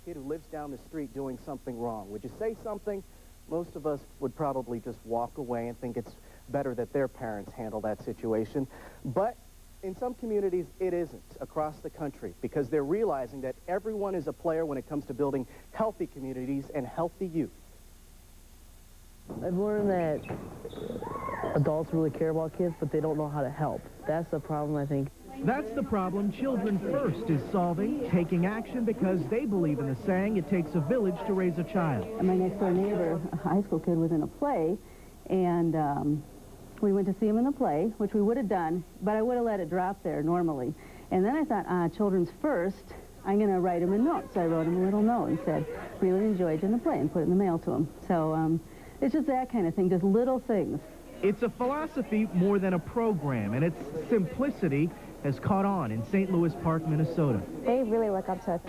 kid who lives down the street doing something wrong? Would you say something? Most of us would probably just walk away and think it's better that their parents handle that situation. But in some communities, it isn't across the country, because they're realizing that everyone is a player when it comes to building healthy communities and healthy youth. I've learned that adults really care about kids, but they don't know how to help. That's the problem, I think. That's the problem Children First is solving, taking action because they believe in the saying, it takes a village to raise a child. My next-door neighbor, a high school kid, was in a play, and we went to see him in the play, which we would have done, but I would have let it drop there normally. And then I thought, Children's First, I'm going to write him a note. So I wrote him a little note and said, really enjoyed you in the play, and put it in the mail to him. So it's just that kind of thing, just little things. It's a philosophy more than a program, and its simplicity has caught on in St. Louis Park, Minnesota. They really look up to us.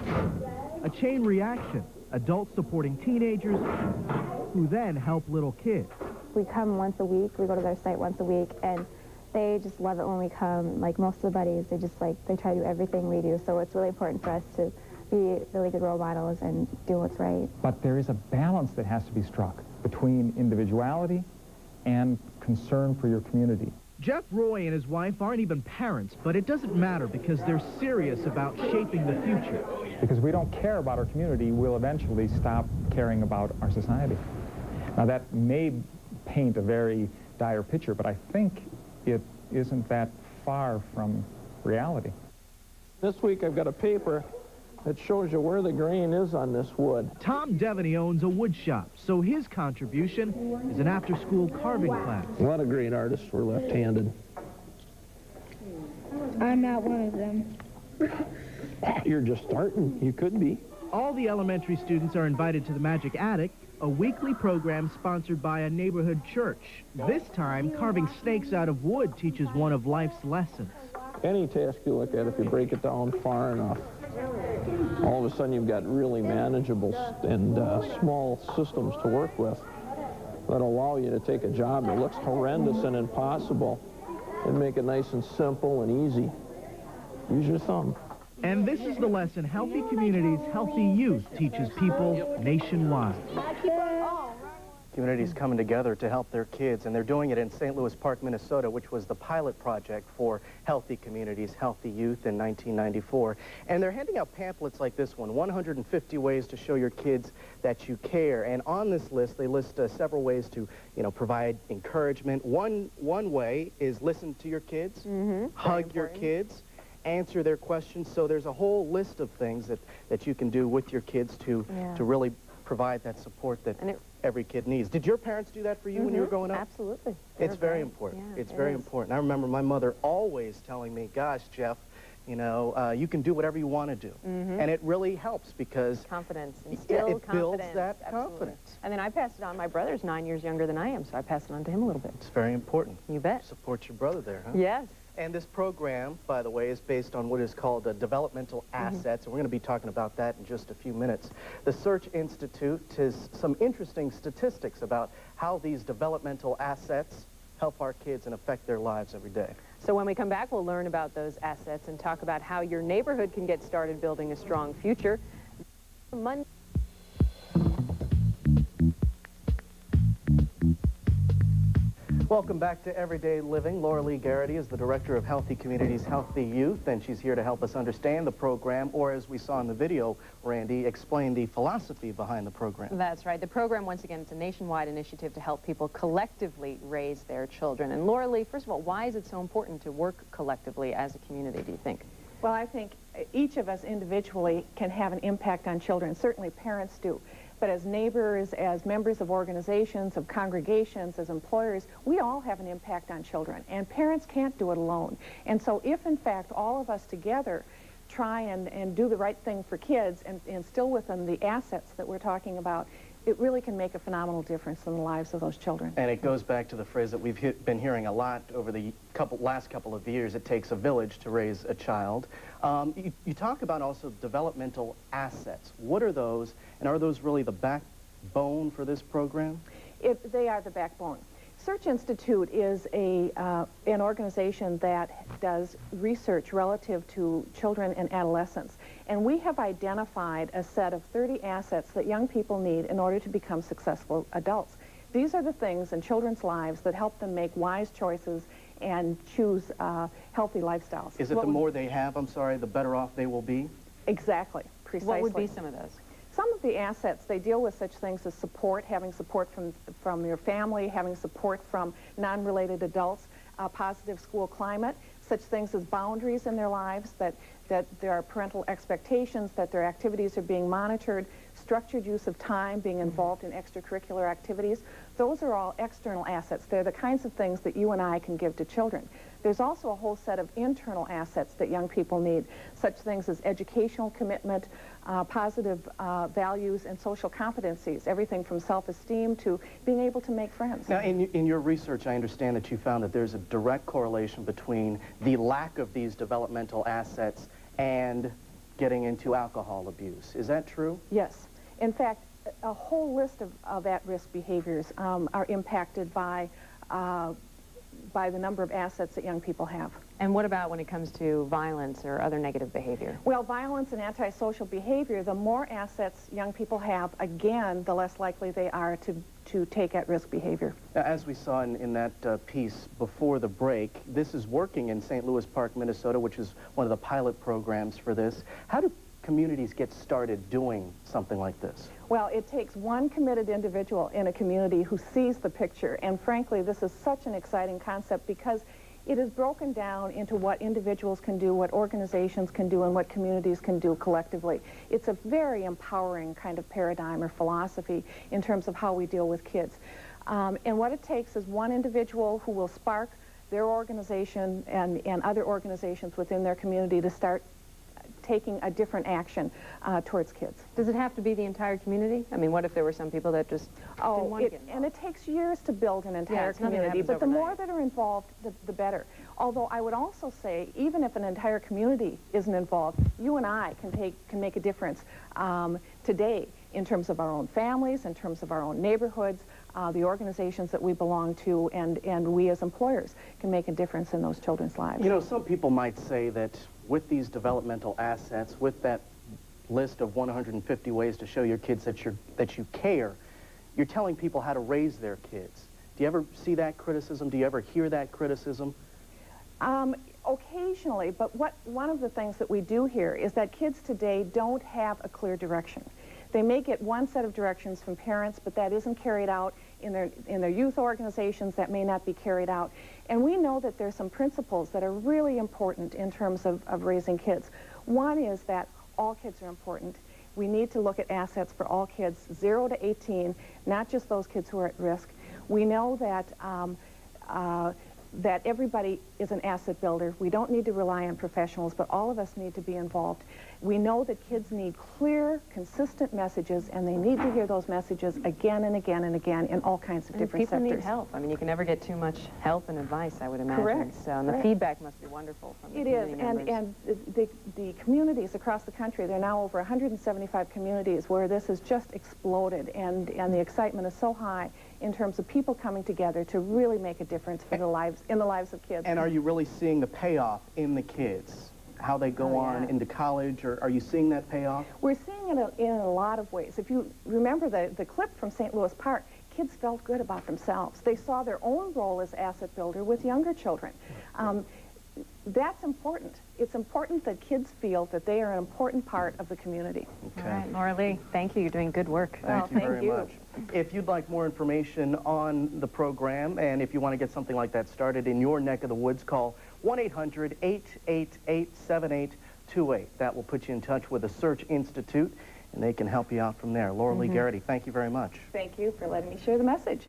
A chain reaction, adults supporting teenagers who then help little kids. We come once a week, we go to their site once a week, and they just love it when we come. Like most of the buddies, they try to do everything we do, so it's really important for us to be really good role models and do what's right. But there is a balance that has to be struck between individuality and concern for your community. Jeff Roy and his wife aren't even parents, but it doesn't matter because they're serious about shaping the future. Because we don't care about our community, we'll eventually stop caring about our society. Now that may paint a very dire picture, but I think it isn't that far from reality. This week I've got a paper that shows you where the grain is on this wood. Tom Devaney owns a wood shop, so his contribution is an after-school carving class. A lot of great artists were left-handed. I'm not one of them. You're just starting. You could be. All the elementary students are invited to the Magic Attic, a weekly program sponsored by a neighborhood church. This time, carving snakes out of wood teaches one of life's lessons. Any task you look at, if you break it down far enough, all of a sudden you've got really manageable and small systems to work with that allow you to take a job that looks horrendous and impossible and make it nice and simple and easy. Use your thumb. And this is the lesson Healthy Communities, Healthy Youth teaches people nationwide. Communities coming together to help their kids, and they're doing it in St. Louis Park, Minnesota, which was the pilot project for Healthy Communities, Healthy Youth in 1994. And they're handing out pamphlets like this one, 150 ways to show your kids that you care. And on this list, they list several ways to, provide encouragement. One way is listen to your kids, hug your kids, answer their questions. So there's a whole list of things that you can do with your kids to really provide that support that every kid needs. Did your parents do that for you when you were growing up? Absolutely. It's very important. Yeah, it's very important. I remember my mother always telling me, gosh, Jeff, you can do whatever you want to do. And it really helps because confidence, instill it builds that Absolutely. confidence. And then I passed it on. My brother's 9 years younger than I am, so I passed it on to him a little bit. It's very important. You bet. Support your brother there, huh? Yes. And this program, by the way, is based on what is called developmental assets, and we're going to be talking about that in just a few minutes. The Search Institute has some interesting statistics about how these developmental assets help our kids and affect their lives every day. So when we come back, we'll learn about those assets and talk about how your neighborhood can get started building a strong future. Monday. Welcome back to Everyday Living. Laura Lee Garrity is the Director of Healthy Communities, Healthy Youth, and she's here to help us understand the program, or as we saw in the video, Randy, explain the philosophy behind the program. That's right. The program, once again, it's a nationwide initiative to help people collectively raise their children. And Laura Lee, first of all, why is it so important to work collectively as a community, do you think? Well, I think each of us individually can have an impact on children. Certainly parents do. But as neighbors, as members of organizations, of congregations, as employers, we all have an impact on children. And parents can't do it alone. And so if, in fact, all of us together try and do the right thing for kids and instill with them the assets that we're talking about, it really can make a phenomenal difference in the lives of those children. And it goes back to the phrase that we've been hearing a lot over the last couple of years, it takes a village to raise a child. You talk about also developmental assets. What are those, and are those really the backbone for this program? They are the backbone. Search Institute is an organization that does research relative to children and adolescents. And we have identified a set of 30 assets that young people need in order to become successful adults. These are the things in children's lives that help them make wise choices and choose healthy lifestyles. Is it the more they have, I'm sorry, the better off they will be? Exactly, precisely. What would be some of those? Some of the assets, they deal with such things as support, having support from your family, having support from non-related adults, positive school climate, such things as boundaries in their lives, that there are parental expectations, that their activities are being monitored, structured use of time, being involved in extracurricular activities. Those are all external assets. They're the kinds of things that you and I can give to children. There's also a whole set of internal assets that young people need, such things as educational commitment, positive values, and social competencies, everything from self-esteem to being able to make friends. Now, in your research, I understand that you found that there's a direct correlation between the lack of these developmental assets and getting into alcohol abuse. Is that true? Yes. In fact, a whole list of at-risk behaviors are impacted by the number of assets that young people have. And what about when it comes to violence or other negative behavior? Well, violence and antisocial behavior, the more assets young people have, again, the less likely they are to take at-risk behavior. Now, as we saw in that piece before the break, this is working in St. Louis Park, Minnesota, which is one of the pilot programs for this. How do communities get started doing something like this? Well, it takes one committed individual in a community who sees the picture, and frankly, this is such an exciting concept because it is broken down into what individuals can do, what organizations can do, and what communities can do collectively. It's a very empowering kind of paradigm or philosophy in terms of how we deal with kids. And what it takes is one individual who will spark their organization and other organizations within their community to start taking a different action towards kids. Does it have to be the entire community? I mean, what if there were some people that just didn't want to get involved? And it takes years to build an entire community, but the more that are involved, the better. Although I would also say, even if an entire community isn't involved, you and I can make a difference today in terms of our own families, in terms of our own neighborhoods, the organizations that we belong to, and we as employers can make a difference in those children's lives. You know, some people might say that with these developmental assets, with that list of 150 ways to show your kids that you care, you're telling people how to raise their kids. Do you ever see that criticism? Do you ever hear that criticism? Occasionally, but one of the things that we do here is that kids today don't have a clear direction. They may get one set of directions from parents, but that isn't carried out in their youth organizations. That may not be carried out. And we know that there's some principles that are really important in terms of raising kids. One is that all kids are important. We need to look at assets for all kids, 0 to 18, not just those kids who are at risk. We know that that everybody is an asset builder. We don't need to rely on professionals, but all of us need to be involved. We know that kids need clear, consistent messages, and they need to hear those messages again and again and again in all kinds of different sectors. People need help. I mean, you can never get too much help and advice, I would imagine. Correct. So, and the feedback must be wonderful from the community members. And the communities across the country, there are now over 175 communities where this has just exploded, and the excitement is so high in terms of people coming together to really make a difference for in the lives of kids. And are you really seeing the payoff in the kids? How they go on into college, or are you seeing that payoff? We're seeing it in a lot of ways. If you remember the clip from St. Louis Park, kids felt good about themselves. They saw their own role as asset builder with younger children. That's important. It's important that kids feel that they are an important part of the community. Okay. All right, Laura Lee, thank you. You're doing good work. Thank you very much. If you'd like more information on the program, and if you want to get something like that started in your neck of the woods, call 1-800-888-7828. That will put you in touch with the Search Institute, and they can help you out from there. Laura Lee Garrity, thank you very much. Thank you for letting me share the message.